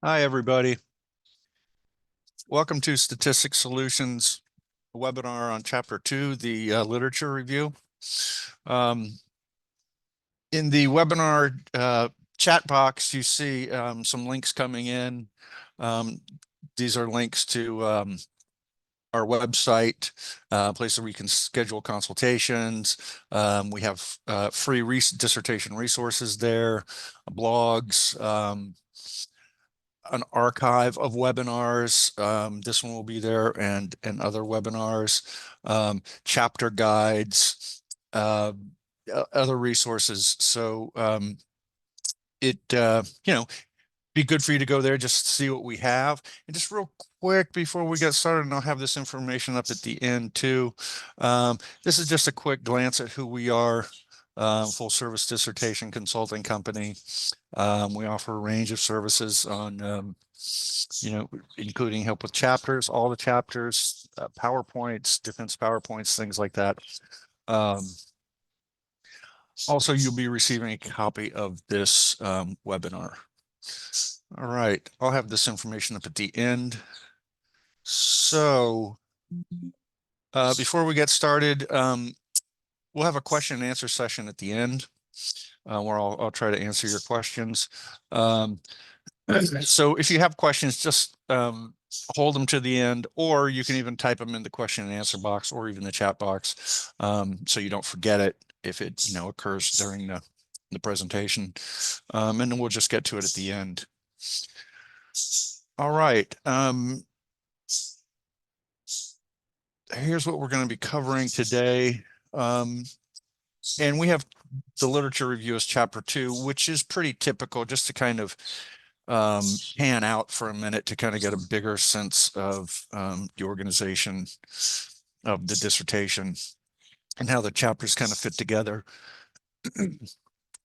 Hi, everybody. Welcome to Statistics Solutions webinar on Chapter 2, the literature review. In the webinar chat box, you see some links coming in. These are links to our website, place where we can schedule consultations. We have free dissertation resources there, blogs, an archive of webinars. This one will be there, and other webinars, chapter guides, other resources. So it be good for you to go there, just see what we have. And just real quick before we get started, and I'll have this information up at the end too. This is just a quick glance at who we are. Full service dissertation consulting company. We offer a range of services on, including help with chapters, all the chapters, PowerPoints, defense PowerPoints, things like that. Also, you'll be receiving a copy of this webinar. All right, I'll have this information up at the end. So before we get started, we'll have a question and answer session at the end where I'll try to answer your questions. So if you have questions, just hold them to the end, or you can even type them in the question and answer box or even the chat box, so you don't forget it if it occurs during the presentation, and then we'll just get to it at the end. All right. Here's what we're going to be covering today. And we have the literature review as chapter 2, which is pretty typical, just to kind of pan out for a minute to kind of get a bigger sense of the organization of the dissertation and how the chapters kind of fit together.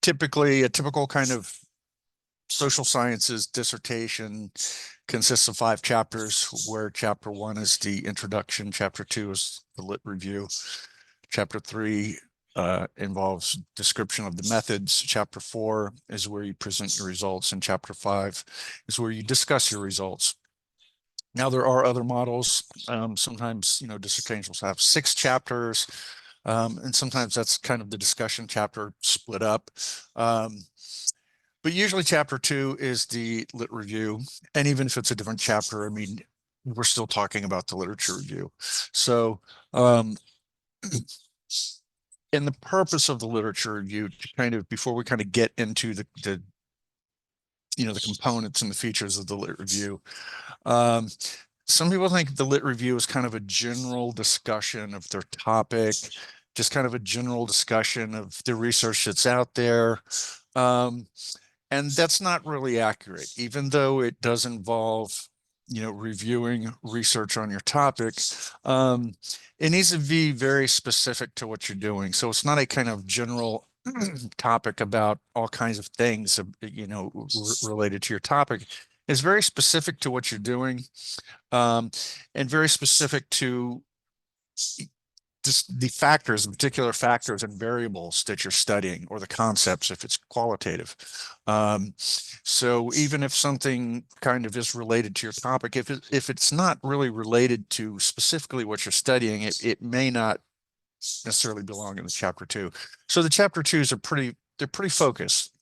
Typically, a typical kind of social sciences dissertation consists of 5 chapters, where chapter 1 is the introduction, chapter 2 is the lit review, chapter 3 involves description of the methods, chapter 4 is where you present your results, and chapter 5 is where you discuss your results. Now, there are other models. Sometimes dissertations have 6 chapters, and sometimes that's kind of the discussion chapter split up. But usually chapter 2 is the lit review. And even if it's a different chapter, I mean, we're still talking about the literature review. So, and the purpose of the literature review, before we kind of get into the components and the features of the lit review, some people think the lit review is kind of a general discussion of their topic, just kind of a general discussion of the research that's out there. And that's not really accurate, even though it does involve, reviewing research on your topic. It needs to be very specific to what you're doing. So it's not a kind of general topic about all kinds of things, related to your topic. It's very specific to what you're doing, and very specific to just the factors, particular factors and variables that you're studying, or the concepts if it's qualitative. So even if something kind of is related to your topic, if it's not really related to specifically what you're studying, it may not necessarily belong in the chapter 2. So the chapter 2s they're pretty focused,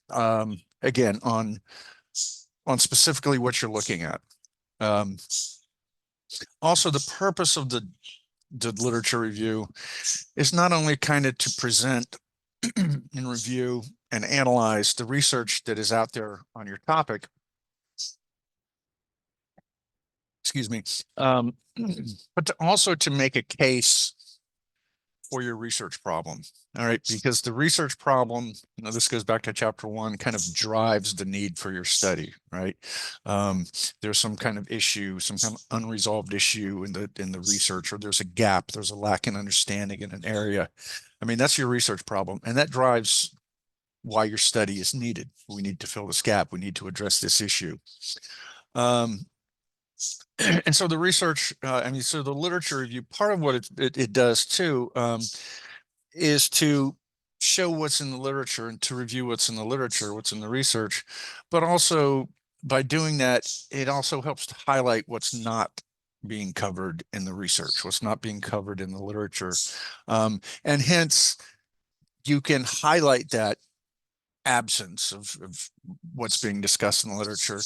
again, on specifically what you're looking at. Also, the purpose of the literature review is not only kind of to present and review and analyze the research that is out there on your topic, excuse me, but also to make a case for your research problem. All right, because the research problem, this goes back to chapter 1, kind of drives the need for your study, right? There's some kind of issue, some kind of unresolved issue in the research, or there's a gap, there's a lack in understanding in an area. I mean, that's your research problem, and that drives why your study is needed. We need to fill this gap. We need to address this issue. And so the research, so the literature review, part of what it does too, is to show what's in the literature and to review what's in the literature, what's in the research, but also by doing that, it also helps to highlight what's not being covered in the research, what's not being covered in the literature. And hence, you can highlight that absence of what's being discussed in the literature.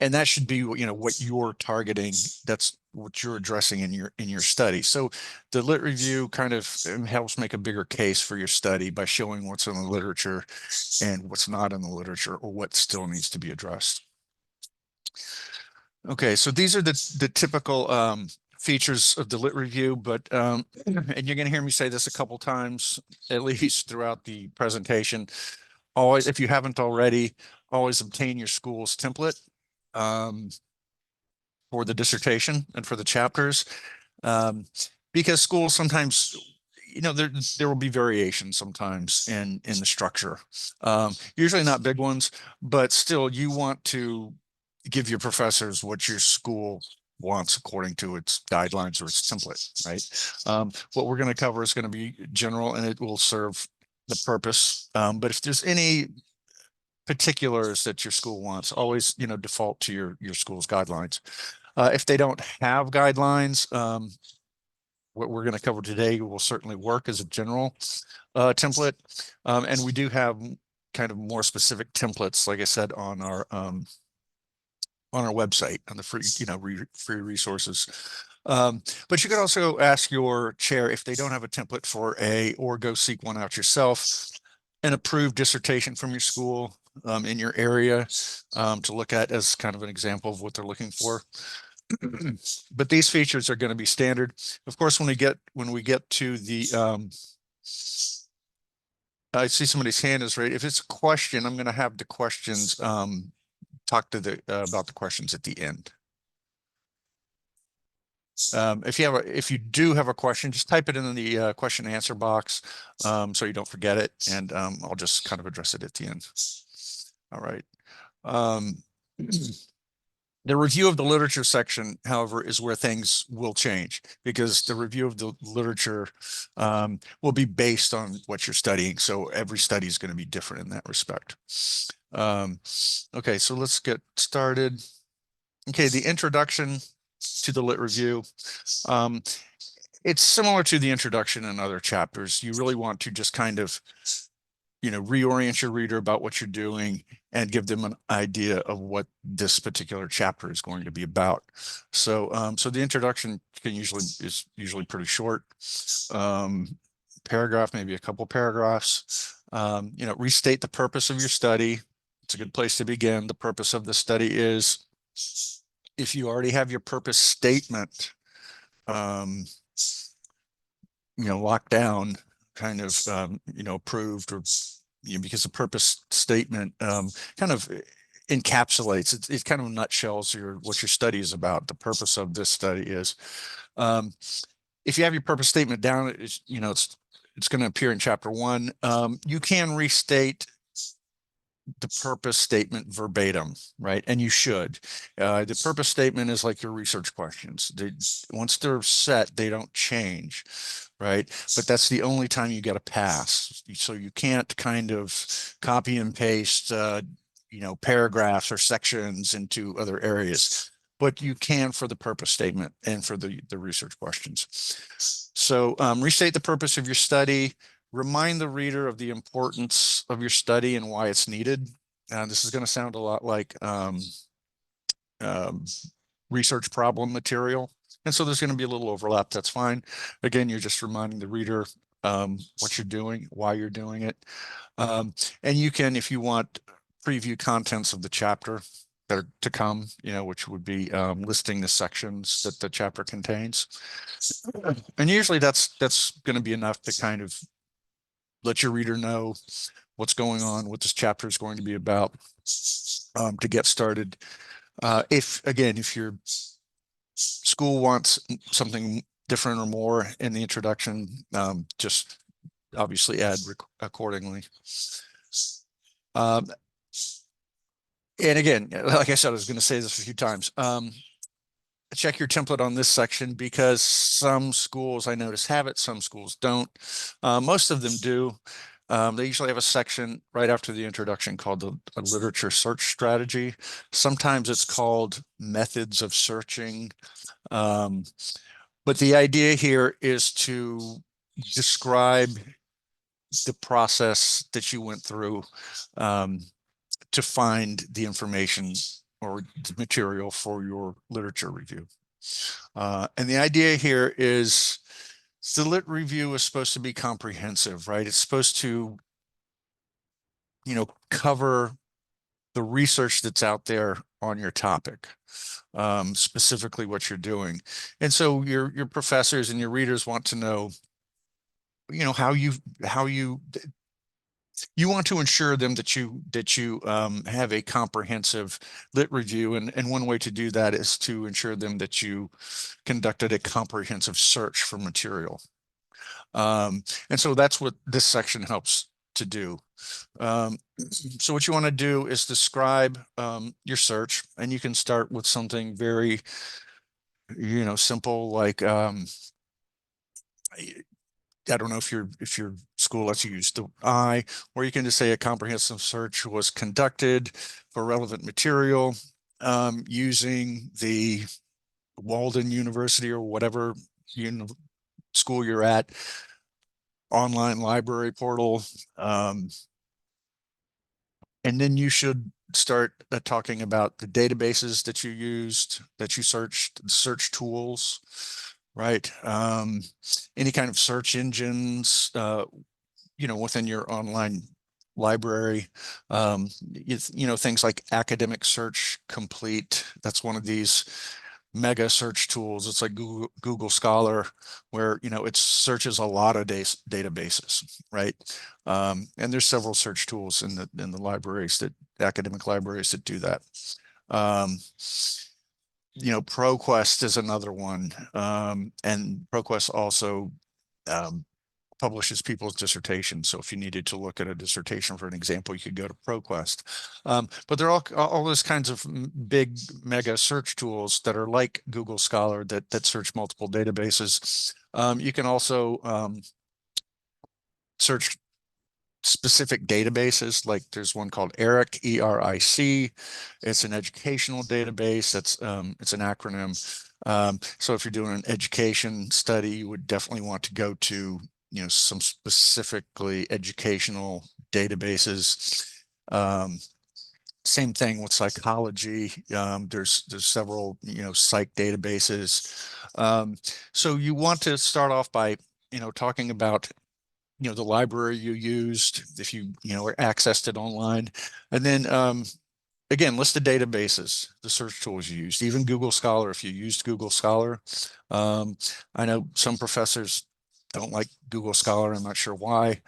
And that should be, what you're targeting. That's what you're addressing in your study. So the lit review kind of helps make a bigger case for your study by showing what's in the literature and what's not in the literature, or what still needs to be addressed. Okay, so these are the typical features of the lit review, but and you're going to hear me say this a couple times at least throughout the presentation. Always, if you haven't already, always obtain your school's template for the dissertation and for the chapters, because schools sometimes, there will be variations sometimes in the structure. Usually not big ones, but still you want to give your professors what your school wants according to its guidelines or its template, right? What we're going to cover is going to be general, and it will serve the purpose. But if there's any particulars that your school wants, always, default to your school's guidelines. If they don't have guidelines, what we're going to cover today will certainly work as a general template. And we do have kind of more specific templates, like I said, on our website, on the free, free resources. But you could also ask your chair if they don't have a template or go seek one out yourself, an approved dissertation from your school in your area to look at as kind of an example of what they're looking for. But these features are going to be standard. Of course, when we get to the I see somebody's hand is raised. If it's a question, I'm going to have the questions talk to about the questions at the end. If you do have a question, just type it in the question and answer box so you don't forget it, and I'll just kind of address it at the end. All right. The review of the literature section, however, is where things will change, because the review of the literature will be based on what you're studying. So every study is going to be different in that respect. Okay, so let's get started. Okay, the introduction to the lit review. It's similar to the introduction in other chapters. You really want to just kind of, reorient your reader about what you're doing and give them an idea of what this particular chapter is going to be about. So, so the introduction is usually pretty short, paragraph, maybe a couple paragraphs. Restate the purpose of your study. It's a good place to begin. The purpose of the study is, if you already have your purpose statement, locked down, kind of, approved, or, because the purpose statement kind of encapsulates, it kind of nutshells what your study is about. The purpose of this study is, if you have your purpose statement down, it's going to appear in chapter 1. You can restate the purpose statement verbatim, right? And you should. The purpose statement is like your research questions. Once they're set, they don't change, right? But that's the only time you get a pass. So you can't kind of copy and paste, paragraphs or sections into other areas, but you can for the purpose statement and for the research questions. So restate the purpose of your study. Remind the reader of the importance of your study and why it's needed. This is going to sound a lot like research problem material. And so there's going to be a little overlap. That's fine. Again, you're just reminding the reader what you're doing, why you're doing it. And you can, if you want, preview contents of the chapter that are to come, which would be listing the sections that the chapter contains. And usually that's going to be enough to kind of let your reader know what's going on, what this chapter is going to be about, to get started. If your school wants something different or more in the introduction, just obviously add accordingly. And again, like I said, I was going to say this a few times. Check your template on this section, because some schools I notice have it, some schools don't. Most of them do. They usually have a section right after the introduction called a literature search strategy. Sometimes it's called methods of searching. Um, but the idea here is to describe the process that you went through um, to find the information or the material for your literature review. And the idea here is the lit review is supposed to be comprehensive, right? It's supposed to, cover the research that's out there on your topic, specifically what you're doing. And so your professors and your readers want to know, how you want to ensure them that you have a comprehensive lit review, and one way to do that is to ensure them that you conducted a comprehensive search for material. And so that's what this section helps to do. So what you want to do is describe your search, and you can start with something very, simple, like I don't know if your school lets you use the I, or you can just say a comprehensive search was conducted for relevant material using the Walden University or whatever school you're at online library portal. And then you should start talking about the databases that you used, that you searched, the search tools, right? Any kind of search engines, within your online library. Things like Academic Search Complete. That's one of these mega search tools. It's like Google Scholar, where it searches a lot of databases, right? And there's several search tools in the libraries, that academic libraries, that do that. ProQuest is another one, and ProQuest also publishes people's dissertations. So if you needed to look at a dissertation for an example, you could go to ProQuest. But there are all those kinds of big mega search tools that are like Google Scholar that search multiple databases. You can also search specific databases, like there's one called ERIC, E-R-I-C. It's an educational database. It's an acronym. So if you're doing an education study, you would definitely want to go to some specifically educational databases. Same thing with psychology. There's several psych databases. So you want to start off by talking about the library you used, if you accessed it online, and then again, list the databases, the search tools you used, even Google Scholar, if you used Google Scholar. I know some professors don't like Google Scholar. I'm not sure why,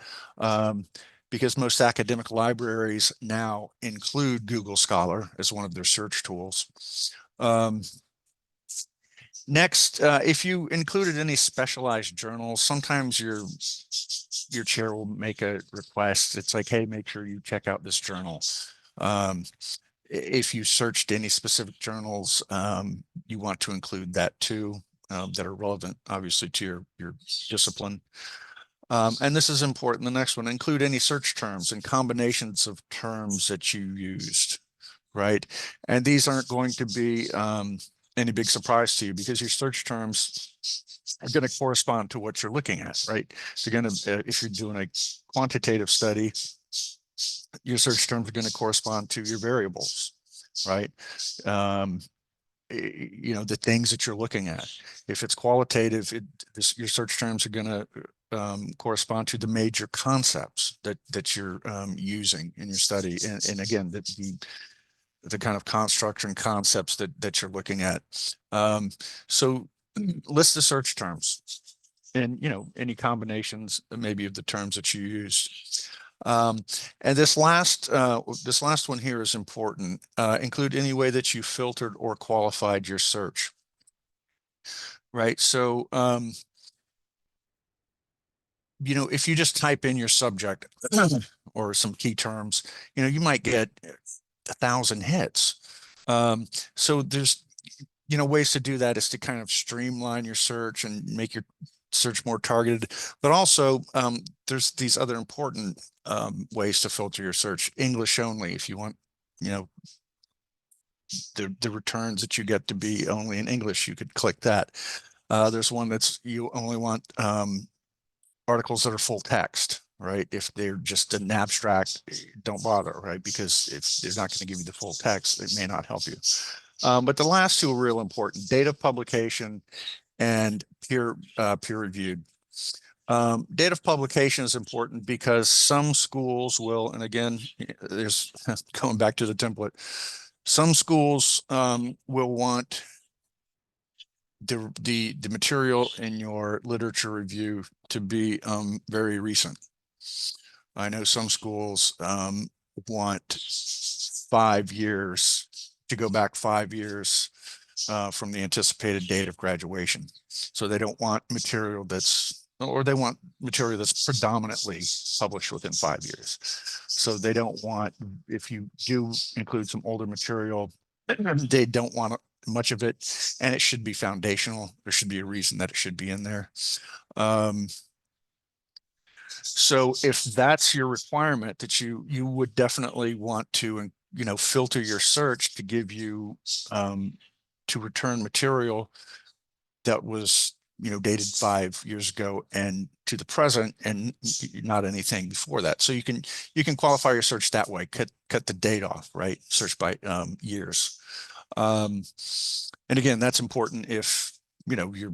because most academic libraries now include Google Scholar as one of their search tools. Next, if you included any specialized journals, sometimes your chair will make a request. It's like, hey, make sure you check out this journal. If you searched any specific journals, you want to include that too, that are relevant, obviously, to your discipline. And this is important. The next one, include any search terms and combinations of terms that you used, right? And these aren't going to be any big surprise to you, because your search terms are going to correspond to what you're looking at, right? So you're going to, if you're doing a quantitative study, your search terms are going to correspond to your variables, right? The things that you're looking at. If it's qualitative, your search terms are going to correspond to the major concepts that you're using in your study, and again, the kind of construct and concepts that you're looking at. So list the search terms, and any combinations maybe of the terms that you use. And this last one here is important. Include any way that you filtered or qualified your search. Right. So if you just type in your subject or some key terms, you might get 1,000 hits. So there's ways to do that is to kind of streamline your search and make your search more targeted, but also there's these other important ways to filter your search. English only, if you want, the returns that you get to be only in English, you could click that. There's one that's you only want articles that are full text, right? If they're just an abstract, don't bother, right? Because if they're not going to give you the full text, it may not help you. But the last two are real important: date of publication and peer reviewed. Date of publication is important because some schools will, and again, there's going back to the template, some schools will want the material in your literature review to be very recent. I know some schools want 5 years, to go back 5 years from the anticipated date of graduation. So they don't want material that's, or they want material that's predominantly published within 5 years. So they don't want, if you do include some older material, they don't want much of it, and it should be foundational. There should be a reason that it should be in there. So if that's your requirement, that you would definitely want to, filter your search to give you to return material that was, dated 5 years ago and to the present, and not anything before that. So you can qualify your search that way. Cut the date off, right? Search by years. And again, that's important if you're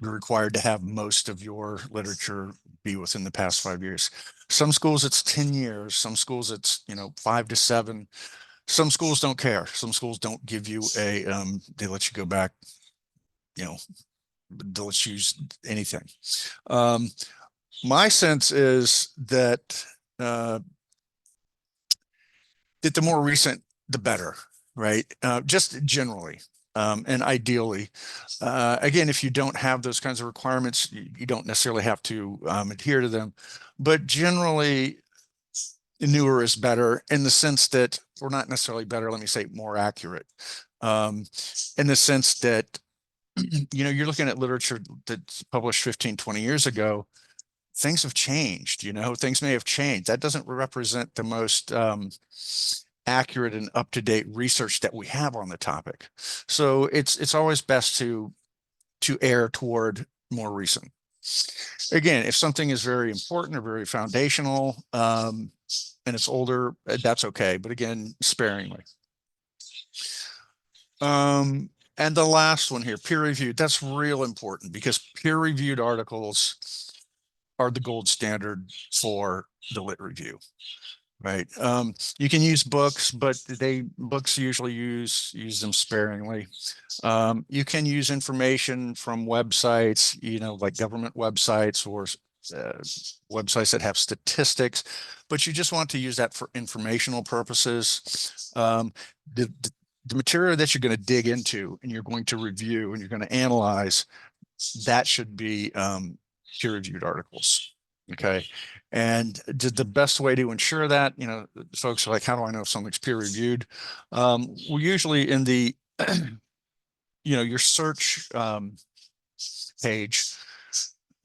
required to have most of your literature be within the past 5 years. Some schools it's 10 years. Some schools it's 5 to 7. Some schools don't care. Some schools don't give you a they let you go back, they'll let you use anything. My sense is that that the more recent, the better, right? Just generally. And ideally, again, if you don't have those kinds of requirements, you don't necessarily have to adhere to them. But generally, newer is better in the sense that, or not necessarily better, let me say more accurate, in the sense that, you're looking at literature that's published 15, 20 years ago. Things have changed, things may have changed. That doesn't represent the most accurate and up-to-date research that we have on the topic. So it's always best to err toward more recent. Again, if something is very important or very foundational and it's older, that's okay. But again, sparingly. And the last one here, peer reviewed, that's real important because peer reviewed articles are the gold standard for the lit review. Right. You can use books, but books usually use them sparingly. You can use information from websites, like government websites or websites that have statistics, but you just want to use that for informational purposes. The material that you're going to dig into and you're going to review and you're going to analyze, that should be peer-reviewed articles. Okay. And the best way to ensure that, folks are like, how do I know if something's peer reviewed? Well, usually in the, your search page,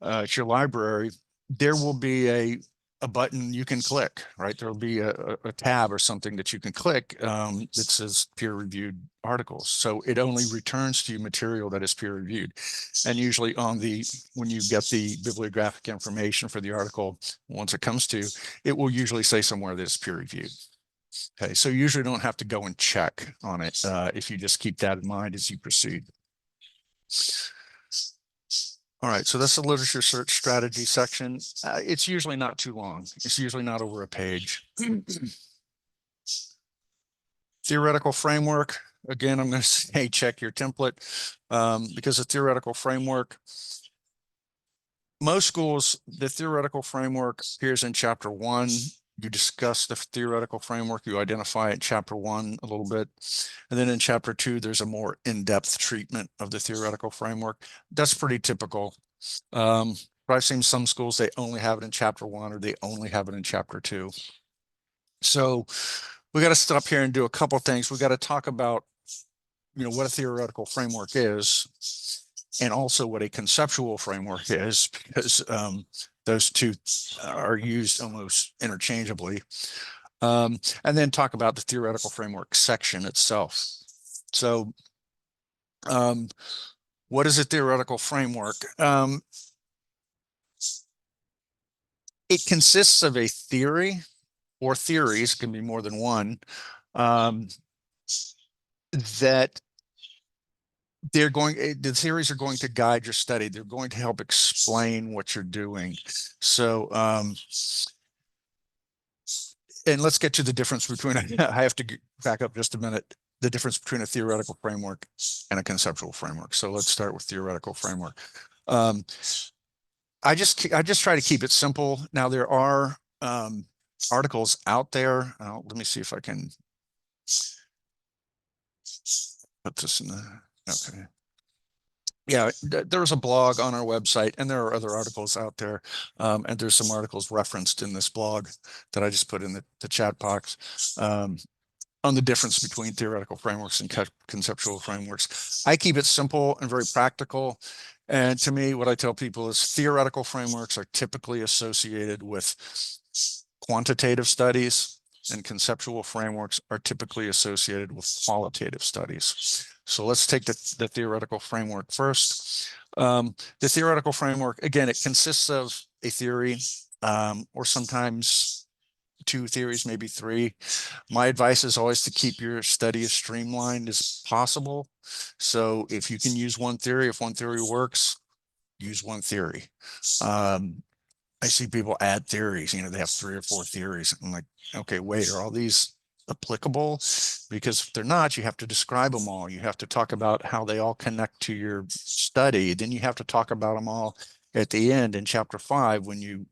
at your library, there will be a button you can click, right? There'll be a tab or something that you can click that says peer reviewed articles. So it only returns to you material that is peer reviewed. And usually when you get the bibliographic information for the article, once it comes to, it will usually say somewhere that it's peer reviewed. Okay, so you usually don't have to go and check on it if you just keep that in mind as you proceed. All right, so that's the literature search strategy section. It's usually not too long. It's usually not over a page. Theoretical framework. Again, I'm going to say check your template because the theoretical framework, most schools, the theoretical framework appears in chapter 1. You discuss the theoretical framework, you identify it in chapter 1 a little bit. And then in chapter 2, there's a more in-depth treatment of the theoretical framework. That's pretty typical. But I've seen some schools, they only have it in chapter 1 or they only have it in chapter 2. So we got to stop here and do a couple of things. We got to talk about, what a theoretical framework is. and also what a conceptual framework is, because those two are used almost interchangeably. And then talk about the theoretical framework section itself. So what is a theoretical framework? It consists of a theory, or theories, can be more than one, that the theories are going to guide your study. They're going to help explain what you're doing. So, and let's get to the difference between, I have to back up just a minute, the difference between a theoretical framework and a conceptual framework. So let's start with theoretical framework. I just try to keep it simple. Now there are articles out there. Let me see if I can put this in the, okay. Yeah, there's a blog on our website, and there are other articles out there. And there's some articles referenced in this blog that I just put in the chat box on the difference between theoretical frameworks and conceptual frameworks. I keep it simple and very practical. And to me, what I tell people is theoretical frameworks are typically associated with quantitative studies, and conceptual frameworks are typically associated with qualitative studies. So let's take the theoretical framework first. The theoretical framework, again, it consists of a theory, or sometimes two theories, maybe three. My advice is always to keep your study as streamlined as possible. So if you can use one theory, if one theory works, use one theory. I see people add theories, they have 3 or 4 theories. I'm like, okay, wait, are all these applicable? Because if they're not, you have to describe them all. You have to talk about how they all connect to your study. Then you have to talk about them all at the end in chapter 5 when you're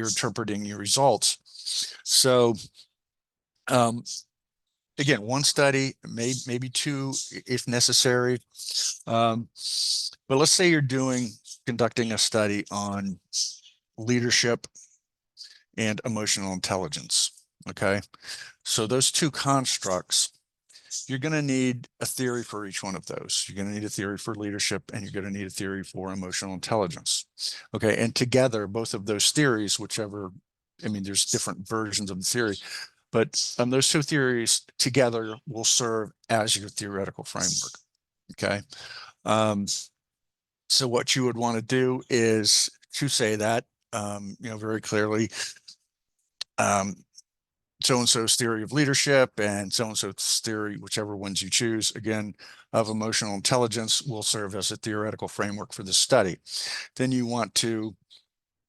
interpreting your results. So again, one study, maybe two if necessary. But let's say you're conducting a study on leadership and emotional intelligence. Okay. So those two constructs, you're going to need a theory for each one of those. You're going to need a theory for leadership, and you're going to need a theory for emotional intelligence. Okay. And together, both of those theories, there's different versions of the theory, but those two theories together will serve as your theoretical framework. Okay. So what you would want to do is to say that, very clearly, so-and-so's theory of leadership and so-and-so's theory, whichever ones you choose, again, of emotional intelligence will serve as a theoretical framework for the study. Then you want to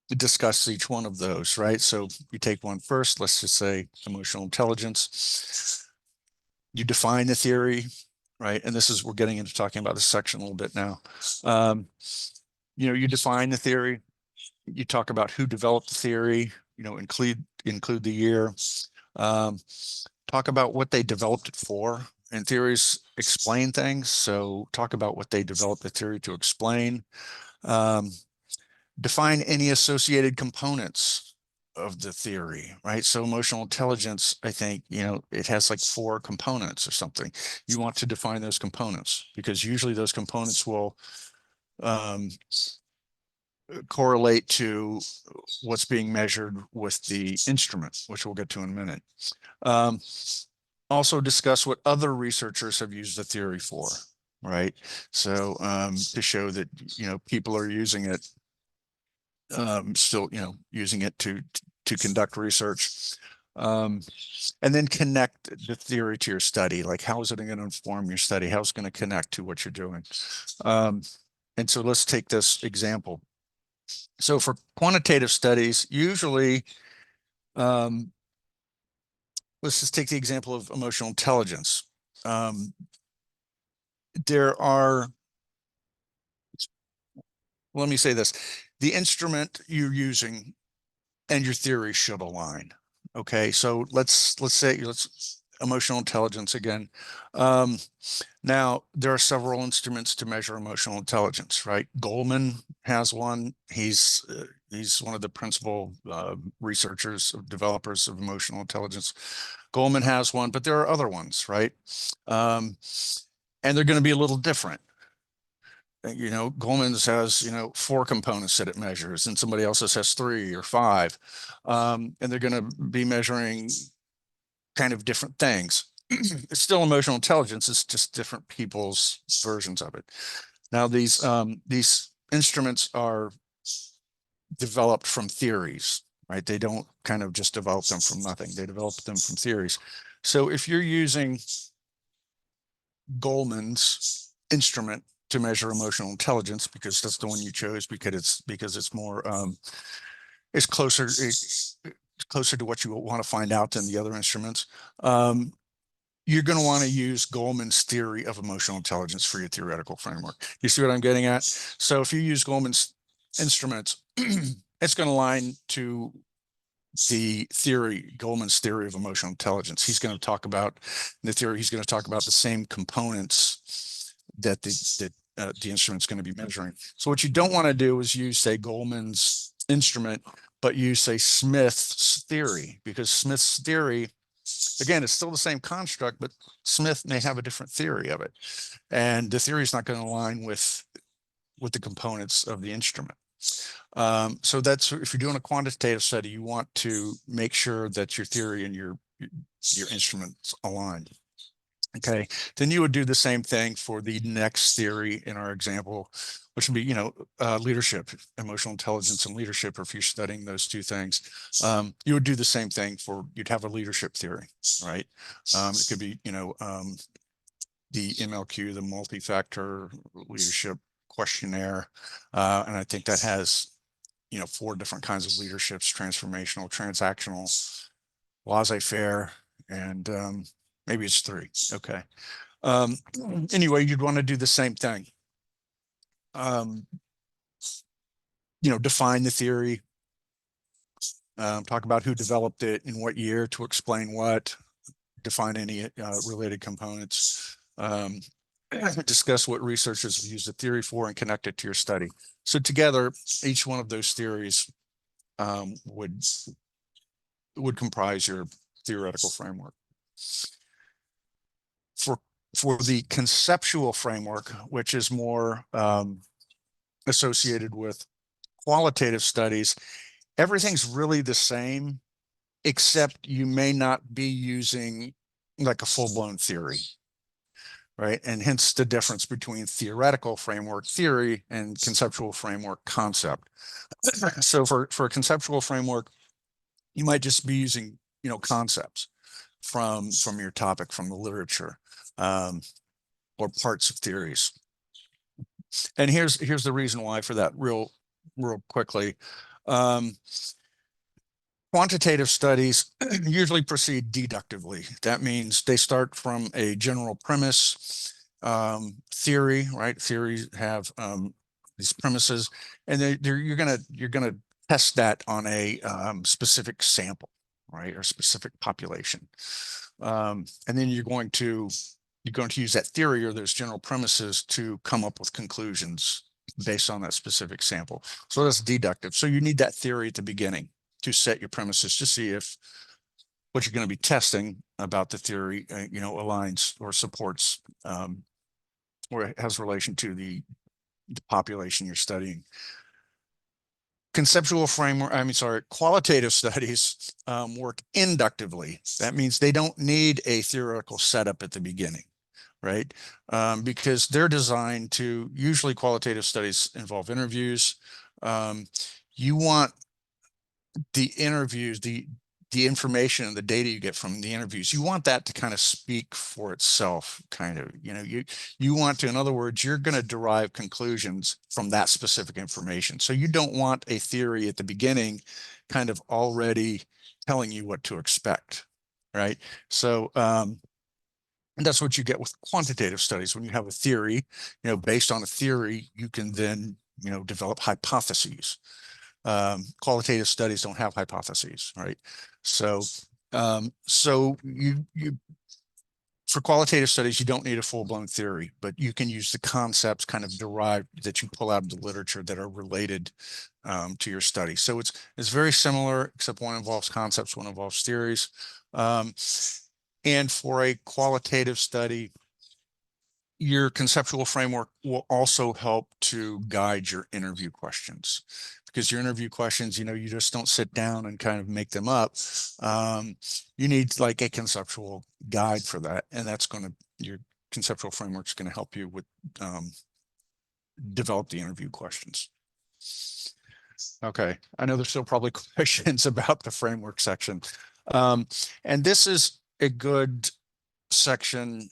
discuss each one of those, right? So you take one first, let's just say emotional intelligence. You define the theory, right? And we're getting into talking about this section a little bit now. You define the theory, you talk about who developed the theory, include the year, talk about what they developed it for. And theories explain things, so talk about what they developed the theory to explain. Define any associated components of the theory, right? So emotional intelligence, I think, it has like 4 components or something. You want to define those components, because usually those components will correlate to what's being measured with the instrument, which we'll get to in a minute. Also discuss what other researchers have used the theory for, right? So to show that, people are using it, still, using it to conduct research. And then connect the theory to your study. Like, how is it going to inform your study? How is it going to connect to what you're doing? And so let's take this example. So for quantitative studies, usually, let's just take the example of emotional intelligence. Let me say this, the instrument you're using and your theory should align. Okay, so let's say emotional intelligence again. Now there are several instruments to measure emotional intelligence, right? Goldman has one. He's one of the principal researchers, developers of emotional intelligence. Goldman has one, but there are other ones, right? And they're going to be a little different. you know, Goldman's has, you know, 4 components that it measures, and somebody else's has 3 or 5. And they're going to be measuring kind of different things. It's still emotional intelligence. It's just different people's versions of it. Now, these instruments are developed from theories, right? They don't kind of just develop them from nothing. They develop them from theories. So if you're using Goldman's instrument to measure emotional intelligence, because that's the one you chose, because it's more it's closer to what you want to find out than the other instruments. You're going to want to use Goldman's theory of emotional intelligence for your theoretical framework. You see what I'm getting at? So if you use Goldman's instruments, it's going to align to the theory, Goldman's theory of emotional intelligence. He's going to talk about the theory. He's going to talk about the same components that the instrument's going to be measuring. So what you don't want to do is use, say, Goldman's instrument, but use, say, Smith's theory, because Smith's theory, again, it's still the same construct, but Smith may have a different theory of it, and the theory is not going to align with the components of the instrument. So that's, if you're doing a quantitative study, you want to make sure that your theory and your instruments align. Okay, then you would do the same thing for the next theory in our example, which would be, you know, leadership, emotional intelligence and leadership. Or if you're studying those two things, you would do the same thing for, you'd have a leadership theory, right? It could be, you know, the MLQ, the multi-factor leadership questionnaire. And I think that has, you know, 4 different kinds of leaderships: transformational, transactional, laissez-faire, and maybe it's 3. Okay. Anyway, you'd want to do the same thing. You know, define the theory, talk about who developed it, in what year, to explain what, define any related components, discuss what researchers have used the theory for, and connect it to your study. So together, each one of those theories would comprise your theoretical framework. For the conceptual framework, which is more associated with qualitative studies, everything's really the same, except you may not be using like a full-blown theory, right? And hence the difference between theoretical framework theory and conceptual framework concept. So for a conceptual framework, you might just be using, you know, concepts from your topic, from the literature, or parts of theories. And here's the reason why for that, real quickly. Quantitative studies usually proceed deductively. That means they start from a general premise, theory, right? Theories have these premises, and you're gonna test that on a specific sample, right, or specific population, and then you're going to use that theory or those general premises to come up with conclusions based on that specific sample. So that's deductive. So you need that theory at the beginning to set your premises, to see if what you're going to be testing about the theory, you know, aligns or supports, or has relation to the population you're studying. Conceptual framework, qualitative studies work inductively. That means they don't need a theoretical setup at the beginning, right? Because they're designed to, usually qualitative studies involve interviews. You want the interviews, the information and the data you get from the interviews, you want that to kind of speak for itself, kind of, you know, you want to, in other words, you're going to derive conclusions from that specific information. So you don't want a theory at the beginning kind of already telling you what to expect, right? So and that's what you get with quantitative studies. When you have a theory, you know, based on a theory, you can then, you know, develop hypotheses. Qualitative studies don't have hypotheses, right? So you for qualitative studies, you don't need a full-blown theory, but you can use the concepts kind of derived that you pull out of the literature that are related to your study. So it's very similar, except one involves concepts, one involves theories. And for a qualitative study, your conceptual framework will also help to guide your interview questions, because your interview questions, you just don't sit down and kind of make them up. You need like a conceptual guide for that, and your conceptual framework is going to help you with develop the interview questions. Okay, I know there's still probably questions about the framework section. And this is a good section.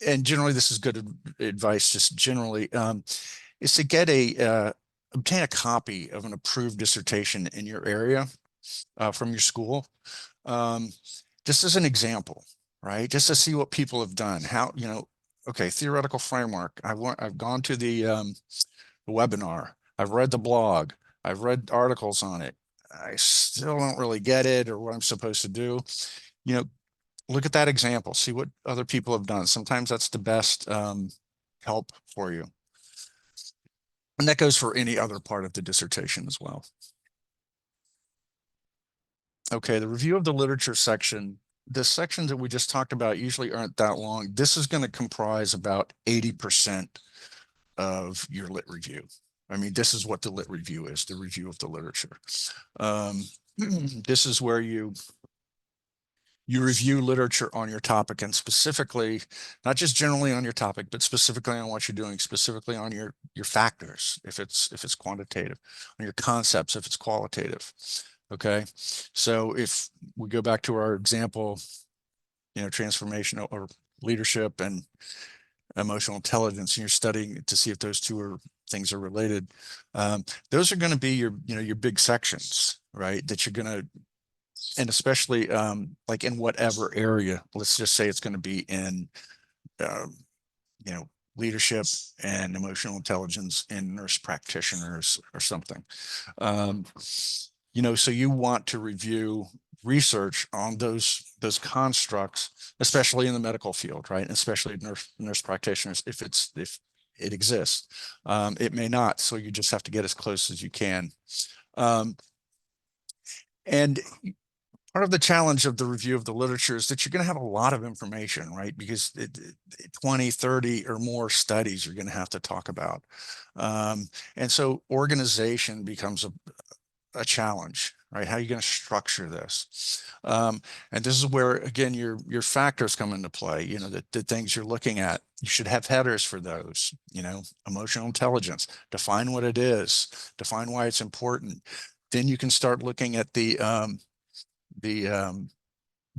And generally this is good advice, just generally, is to get obtain a copy of an approved dissertation in your area from your school. Just as an example, right? Just to see what people have done. How, okay, theoretical framework. I've gone to the webinar. I've read the blog. I've read articles on it. I still don't really get it or what I'm supposed to do. Look at that example, see what other people have done. Sometimes that's the best help for you. And that goes for any other part of the dissertation as well. Okay, the review of the literature section. The sections that we just talked about usually aren't that long. This is going to comprise about 80% of your lit review. I mean, this is what the lit review is, the review of the literature. This is where you review literature on your topic, and specifically, not just generally on your topic, but specifically on what you're doing, specifically on your factors, if it's quantitative, on your concepts, if it's qualitative. Okay, so if we go back to our example, transformation or leadership and emotional intelligence, and you're studying to see if those two things are related, those are going to be your big sections, right? That you're going to, and especially like in whatever area, let's just say it's going to be in, leadership and emotional intelligence in nurse practitioners or something. So you want to review research on those constructs, especially in the medical field, right? And especially nurse practitioners, if it exists. It may not, so you just have to get as close as you can. And part of the challenge of the review of the literature is that you're going to have a lot of information, right? Because 20, 30 or more studies you're going to have to talk about. And so organization becomes a challenge, right? How are you going to structure this? And this is where, again, your factors come into play, the things you're looking at. You should have headers for those, emotional intelligence, define what it is, define why it's important. Then you can start looking at the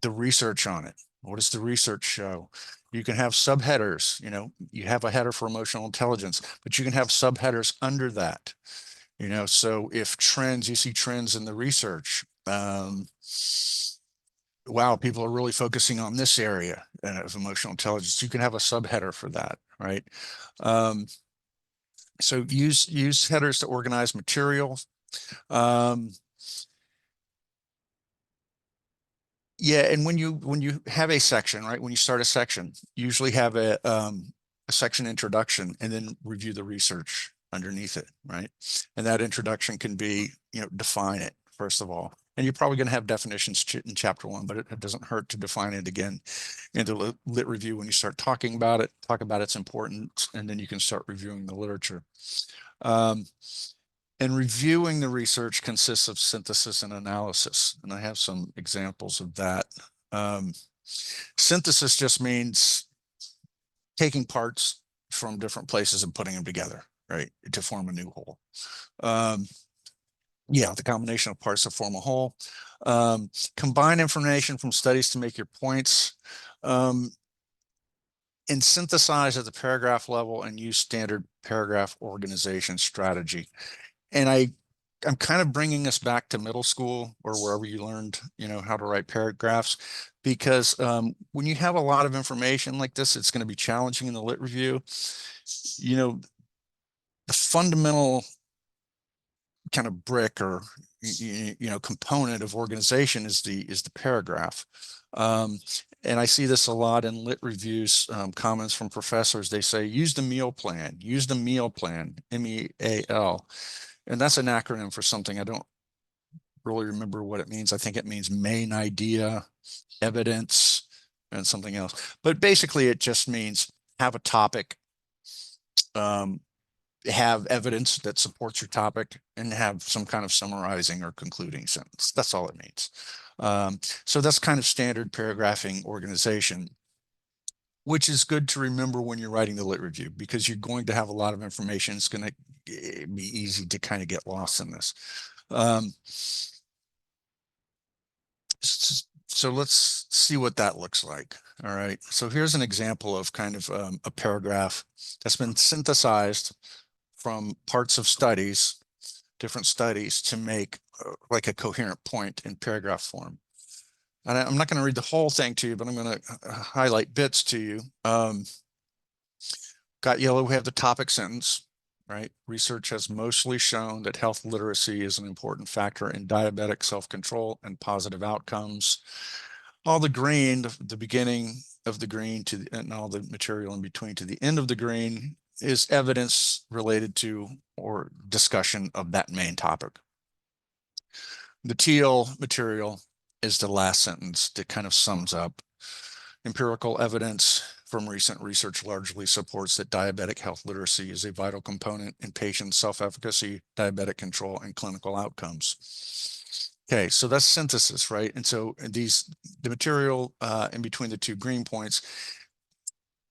research on it. What does the research show? You can have subheaders, you have a header for emotional intelligence, but you can have subheaders under that. So if you see trends in the research, wow, people are really focusing on this area of emotional intelligence, you can have a subheader for that, right? So use headers to organize material. Yeah, and when you have a section, right? When you start a section, usually have a section introduction and then review the research underneath it, right? And that introduction can be, define it first of all. And you're probably going to have definitions in chapter 1, but it doesn't hurt to define it again in the lit review when you start talking about it, talk about its importance, and then you can start reviewing the literature. And reviewing the research consists of synthesis and analysis. And I have some examples of that. Synthesis just means taking parts from different places and putting them together, right, to form a new whole. Yeah, the combination of parts to form a whole. Combine information from studies to make your points. And synthesize at the paragraph level and use standard paragraph organization strategy. And I'm kind of bringing us back to middle school or wherever you learned, how to write paragraphs, because when you have a lot of information like this, it's going to be challenging in the lit review. The fundamental kind of brick or component of organization is the paragraph. And I see this a lot in lit reviews, comments from professors. They say, use the meal plan, MEAL. And that's an acronym for something. I don't really remember what it means. I think it means main idea, evidence, and something else. But basically, it just means have a topic, have evidence that supports your topic, and have some kind of summarizing or concluding sentence. That's all it means. So that's kind of standard paragraphing organization, which is good to remember when you're writing the lit review, because you're going to have a lot of information. It's going to be easy to kind of get lost in this. So let's see what that looks like. All right. So here's an example of kind of a paragraph that's been synthesized from parts of studies, different studies, to make like a coherent point in paragraph form. And I'm not going to read the whole thing to you, but I'm going to highlight bits to you. Got yellow, we have the topic sentence, right? Research has mostly shown that health literacy is an important factor in diabetic self-control and positive outcomes. All the green, the beginning of the green to the, and all the material in between to the end of the green, is evidence related to or discussion of that main topic. The teal material is the last sentence that kind of sums up. Empirical evidence from recent research largely supports that diabetic health literacy is a vital component in patient self-efficacy, diabetic control, and clinical outcomes. Okay, so that's synthesis, right? And so the material in between the two green points,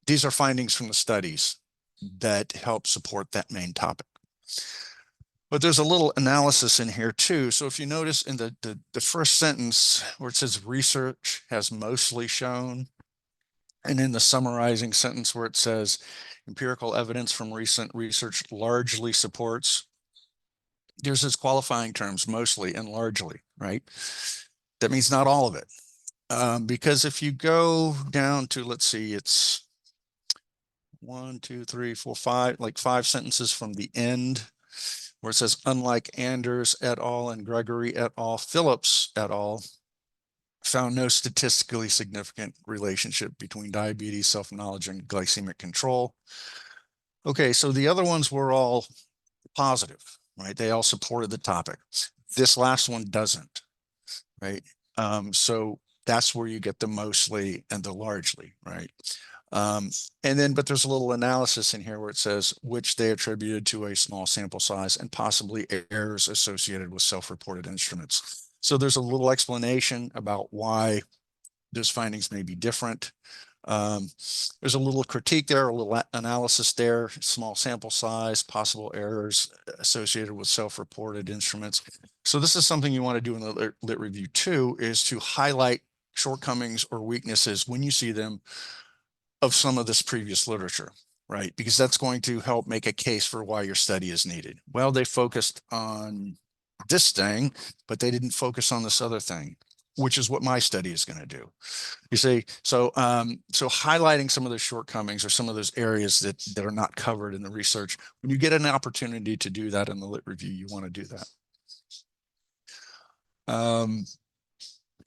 these are findings from the studies that help support that main topic. But there's a little analysis in here too. So if you notice in the first sentence where it says research has mostly shown, and in the summarizing sentence where it says empirical evidence from recent research largely supports, there's this qualifying terms, mostly and largely, right? That means not all of it. Because if you go down to, let's see, it's 1, 2, 3, 4, 5, like 5 sentences from the end, where it says, unlike Anders et al. And Gregory et al., Phillips et al. Found no statistically significant relationship between diabetes, self-knowledge, and glycemic control. Okay, so the other ones were all positive, right? They all supported the topic. This last one doesn't, right? So that's where you get the mostly and the largely, right? And then, but there's a little analysis in here where it says, which they attributed to a small sample size and possibly errors associated with self-reported instruments. So there's a little explanation about why those findings may be different. There's a little critique there, a little analysis there, small sample size, possible errors associated with self-reported instruments. So this is something you want to do in the lit review too, is to highlight shortcomings or weaknesses when you see them of some of this previous literature, right? Because that's going to help make a case for why your study is needed. Well, they focused on this thing, but they didn't focus on this other thing, which is what my study is going to do. You see, so highlighting some of those shortcomings or some of those areas that are not covered in the research, when you get an opportunity to do that in the lit review, you want to do that.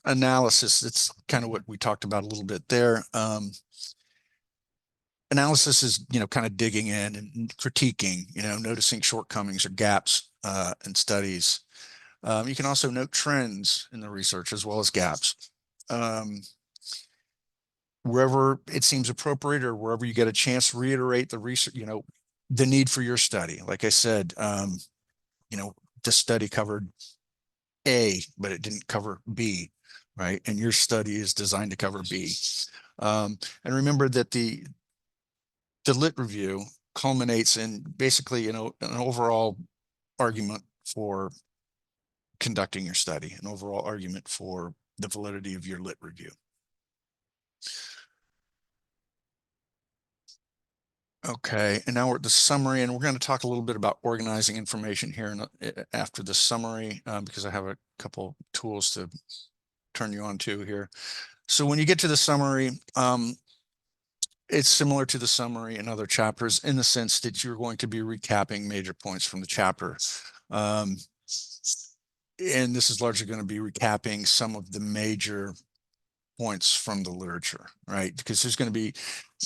Analysis, it's kind of what we talked about a little bit there. Analysis is, kind of digging in and critiquing, noticing shortcomings or gaps in studies. You can also note trends in the research as well as gaps. Wherever it seems appropriate or wherever you get a chance, reiterate the research, the need for your study. Like I said, this study covered A, but it didn't cover B, right? And your study is designed to cover B. And remember that the lit review culminates in basically, an overall argument for conducting your study, an overall argument for the validity of your lit review. Okay, and now we're at the summary, and we're going to talk a little bit about organizing information here after the summary, because I have a couple tools to turn you on to here. So when you get to the summary, it's similar to the summary in other chapters in the sense that you're going to be recapping major points from the chapter. And this is largely going to be recapping some of the major points from the literature, right? Because there's going to be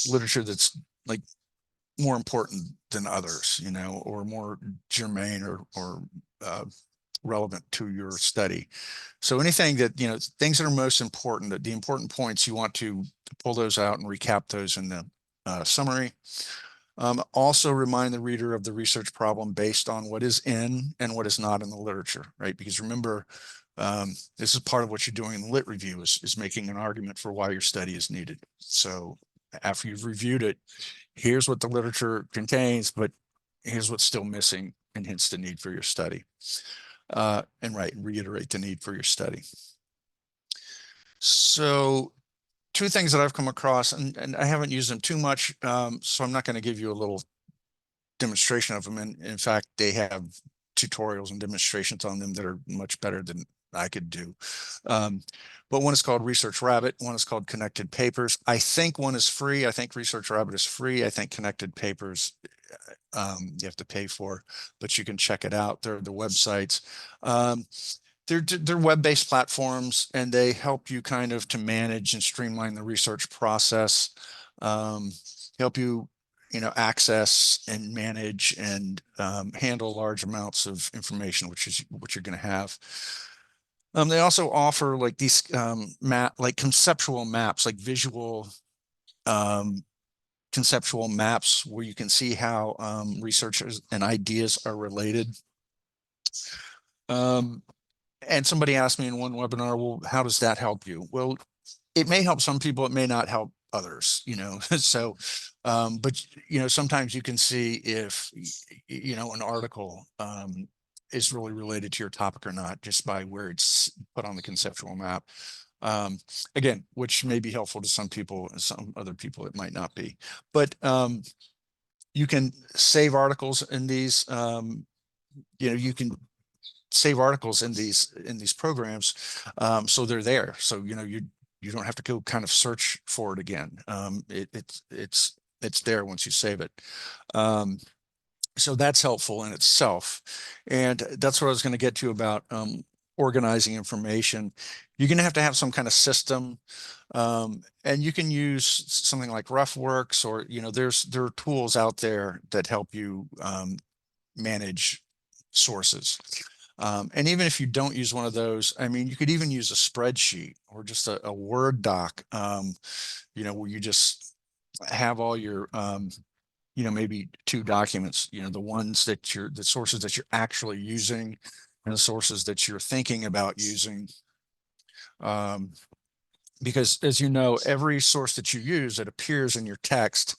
literature that's like more important than others, or more germane or relevant to your study. So anything that, things that are most important, that the important points, you want to pull those out and recap those in the summary. Also remind the reader of the research problem based on what is in and what is not in the literature, right? Because remember, this is part of what you're doing in the lit review is making an argument for why your study is needed. So after you've reviewed it, here's what the literature contains, but here's what's still missing, and hence the need for your study. And reiterate the need for your study. So two things that I've come across, and I haven't used them too much, so I'm not going to give you a little demonstration of them. And in fact, they have tutorials and demonstrations on them that are much better than I could do. But one is called Research Rabbit. One is called Connected Papers. I think one is free. I think Research Rabbit is free. I think Connected Papers you have to pay for, but you can check it out. They're the websites. They're web-based platforms, and they help you kind of to manage and streamline the research process, help you, access and manage and handle large amounts of information, which is what you're going to have. They also offer like these like conceptual maps, like visual conceptual maps where you can see how researchers and ideas are related. And somebody asked me in one webinar, well, how does that help you? Well, it may help some people, it may not help others, so but sometimes you can see if an article is really related to your topic or not, just by where it's put on the conceptual map. Again, which may be helpful to some people, and some other people it might not be. But you can save articles in these, you can save articles in these programs, so they're there. So you don't have to go kind of search for it again. It's there once you save it. So that's helpful in itself. And that's what I was going to get to about organizing information. You're going to have some kind of system, and you can use something like RefWorks, or there are tools out there that help you manage sources. And even if you don't use one of those, I mean, you could even use a spreadsheet or just a Word doc, where you just have all your maybe two documents, the ones that the sources that you're actually using, and the sources that you're thinking about using. Because as you know, every source that you use that appears in your text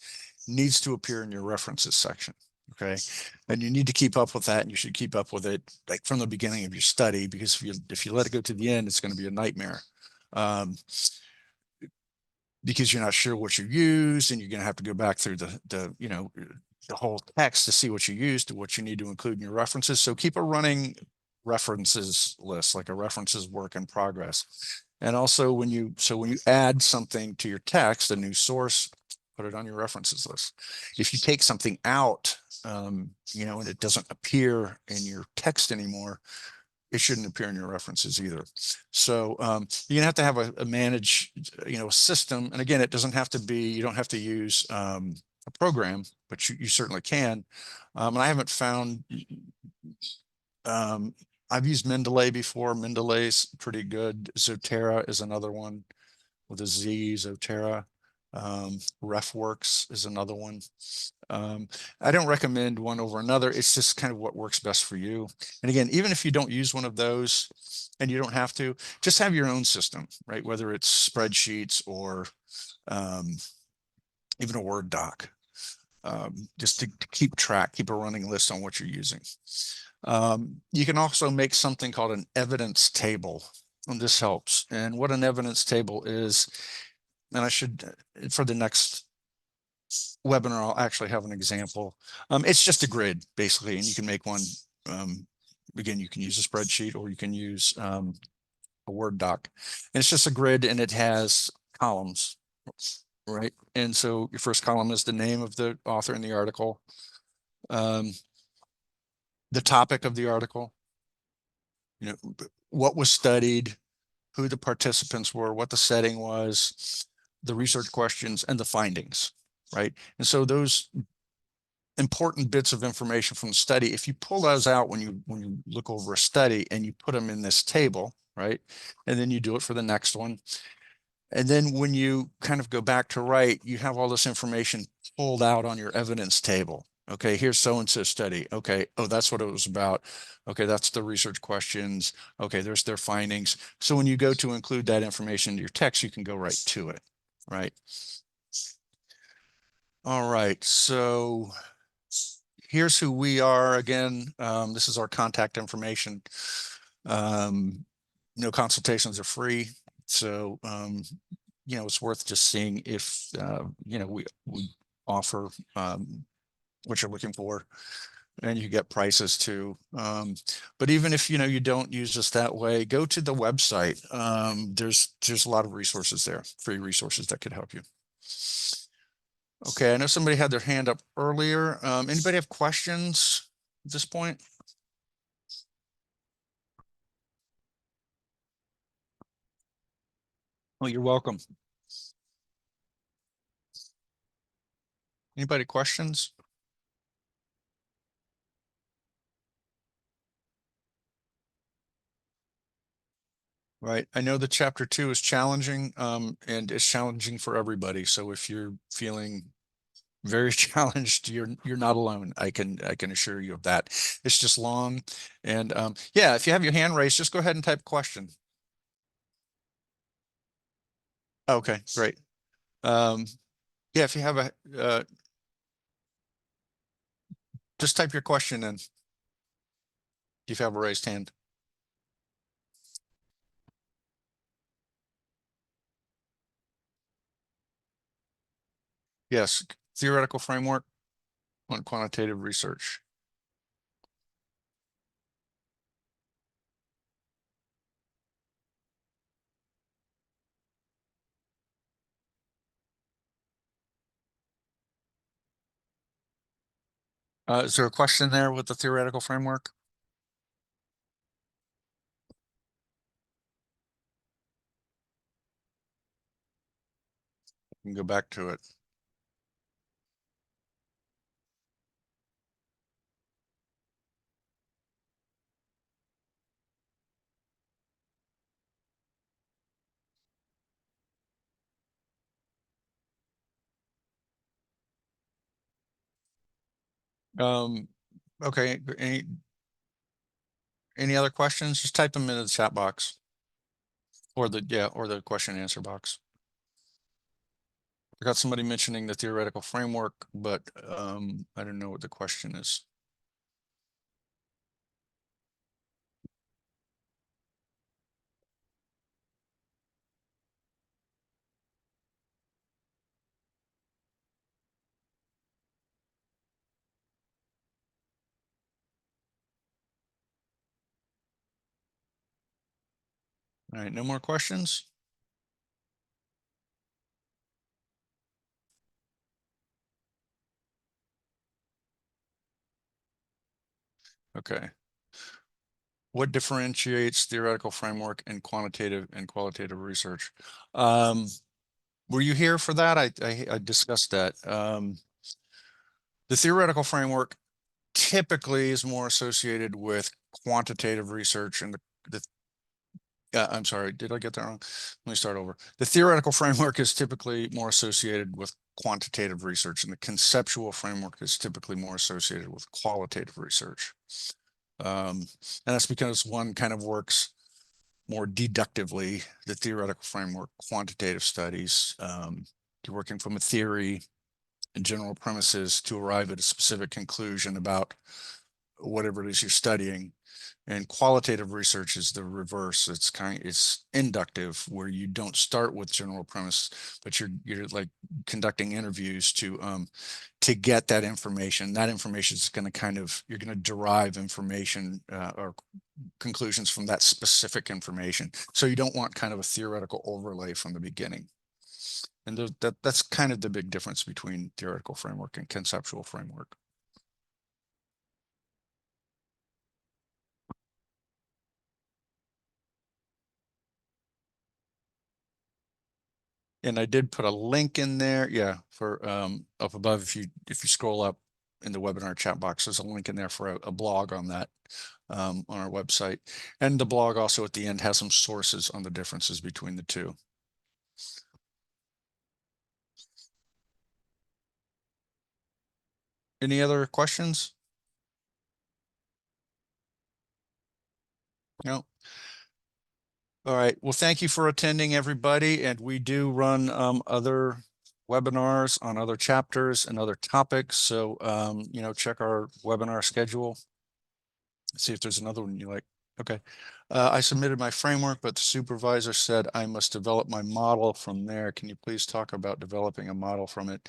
needs to appear in your references section. Okay. And you need to keep up with that, and you should keep up with it like from the beginning of your study, because if you let it go to the end, it's going to be a nightmare. Because you're not sure what you used, and you're going to have to go back through the whole text to see what you used, to what you need to include in your references. So keep a running references list, like a references work in progress. And also when you add something to your text, a new source, put it on your references list. If you take something out, and it doesn't appear in your text anymore, it shouldn't appear in your references either. So you're gonna have to have a manage, a system. And again, it doesn't have to be, you don't have to use a program, but you certainly can. And I haven't found, I've used Mendeley before. Mendeley's pretty good. Zotero is another one with a Z, Zotero. RefWorks is another one. I don't recommend one over another. It's just kind of what works best for you. And again, even if you don't use one of those, and you don't have to, just have your own system, right? Whether it's spreadsheets or even a Word doc, just to keep track, keep a running list on what you're using. You can also make something called an evidence table, and this helps. And what an evidence table is, and I should, for the next webinar, I'll actually have an example. It's just a grid, basically, and you can make one. Again, you can use a spreadsheet, or you can use a Word doc. And it's just a grid, and it has columns, right? And so your first column is the name of the author in the article, the topic of the article, what was studied, who the participants were, what the setting was, the research questions, and the findings, right? And so those important bits of information from the study, if you pull those out when you look over a study and you put them in this table, right? And then you do it for the next one. And then when you kind of go back to write, you have all this information pulled out on your evidence table. Okay, here's so-and-so study. Okay, oh, that's what it was about. Okay, that's the research questions. Okay, there's their findings. So when you go to include that information in your text, you can go right to it, right? All right, so here's who we are again. This is our contact information. No consultations are free. So, it's worth just seeing if, we offer what you're looking for, and you get prices too. But even if, you don't use us that way, go to the website. There's a lot of resources there, free resources that could help you. Okay, I know somebody had their hand up earlier. Anybody have questions at this point? Well, you're welcome. Anybody questions? Right. I know the chapter 2 is challenging, and it's challenging for everybody. So if you're feeling very challenged, you're not alone. I can assure you of that. It's just long. And yeah, if you have your hand raised, just go ahead and type question. Okay, great. Um, yeah, if you have just type your question in if you have a raised hand. Yes, theoretical framework on quantitative research. Is there a question there with the theoretical framework? You can go back to it. Um, okay. Any other questions? Just type them into the chat box or the question and answer box. I got somebody mentioning the theoretical framework, but I don't know what the question is. All right, no more questions? Okay. What differentiates theoretical framework and qualitative research? Were you here for that? I discussed that. The theoretical framework typically is more associated with quantitative research, and I'm sorry, did I get that wrong? Let me start over. The theoretical framework is typically more associated with quantitative research, and the conceptual framework is typically more associated with qualitative research. And that's because one kind of works more deductively, the theoretical framework, quantitative studies. You're working from a theory and general premises to arrive at a specific conclusion about whatever it is you're studying. And qualitative research is the reverse. It's inductive, where you don't start with general premise, but you're like conducting interviews to get that information. That information is going to you're going to derive information or conclusions from that specific information. So you don't want kind of a theoretical overlay from the beginning. And that's kind of the big difference between theoretical framework and conceptual framework. And I did put a link in there, yeah, for up above if you scroll up in the webinar chat box. There's a link in there for a blog on that on our website. And the blog also at the end has some sources on the differences between the two. Any other questions? No. All right. Well, thank you for attending, everybody. And we do run other webinars on other chapters and other topics. So, check our webinar schedule. See if there's another one you like. Okay. I submitted my framework, but the supervisor said I must develop my model from there. Can you please talk about developing a model from it?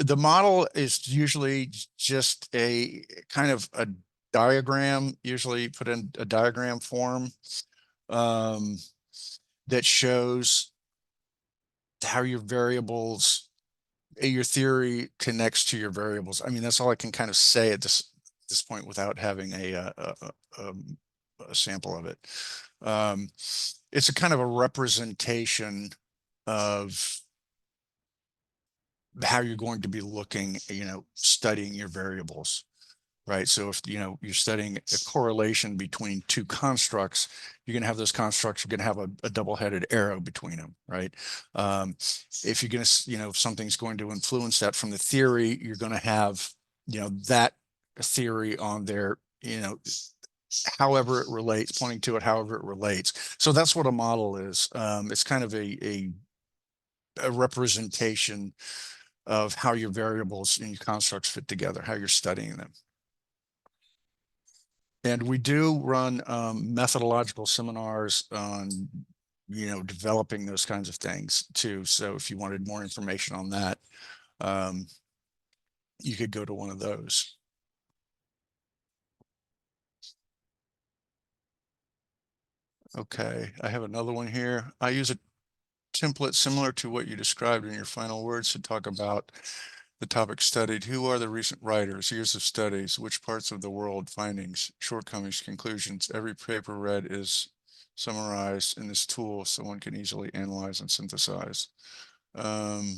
The model is usually just a kind of a diagram, usually put in a diagram form that shows how your variables, your theory connects to your variables. I mean, that's all I can kind of say at this point without having a sample of it. It's a kind of a representation of how you're going to be looking, studying your variables, right? So if, you're studying a correlation between two constructs, you're going to have those constructs, you're going to have a double-headed arrow between them, right? If you're going to, if something's going to influence that from the theory, you're going to have, that theory on there, however it relates, pointing to it, however it relates. So that's what a model is. It's kind of a representation of how your variables and your constructs fit together, how you're studying them. And we do run methodological seminars on, developing those kinds of things too. So if you wanted more information on that, you could go to one of those. Okay, I have another one here. I use a template similar to what you described in your final words to talk about the topic studied. Who are the recent writers, years of studies, which parts of the world, findings, shortcomings, conclusions. Every paper read is summarized in this tool so one can easily analyze and synthesize. Right.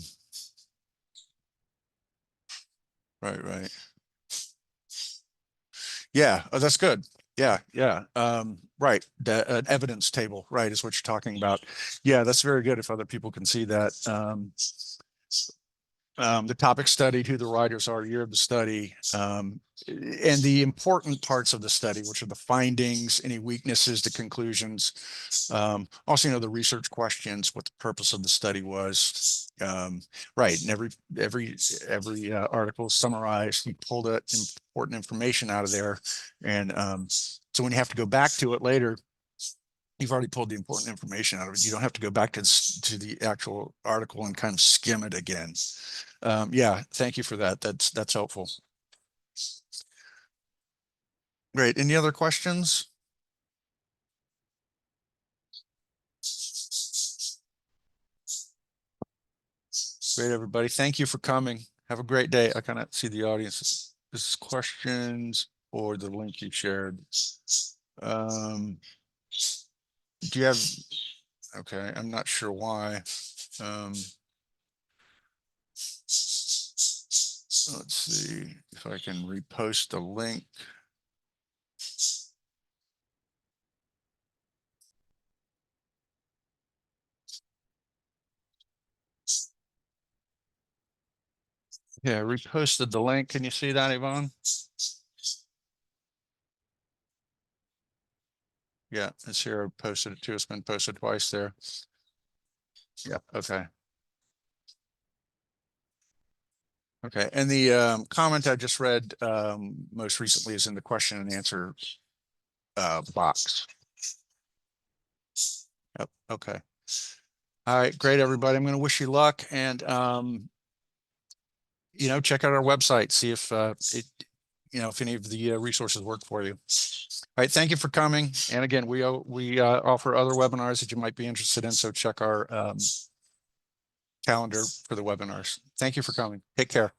Yeah, that's good. Yeah. Right. An evidence table, right, is what you're talking about. Yeah, that's very good if other people can see that. The topic studied, who the writers are, year of the study, and the important parts of the study, which are the findings, any weaknesses, the conclusions. Also, the research questions, what the purpose of the study was. Right, and every article is summarized. You pull that important information out of there, and so when you have to go back to it later, you've already pulled the important information out of it. You don't have to go back to the actual article and kind of skim it again. Yeah, thank you for that. That's helpful. Great. Any other questions? Great, everybody. Thank you for coming. Have a great day. I kind of see the audience. This is questions or the link you shared. Do you have, okay, I'm not sure why. Let's see if I can repost the link. Yeah, reposted the link. Can you see that, Yvonne? Yeah, it's here. I posted it too. It's been posted twice there. Yeah, okay. Okay, and the comment I just read most recently is in the question and answer box. Yep, okay. All right, great, everybody. I'm going to wish you luck, and check out our website, see if if any of the resources work for you. All right, thank you for coming. And again, we offer other webinars that you might be interested in, so check our calendar for the webinars. Thank you for coming. Take care.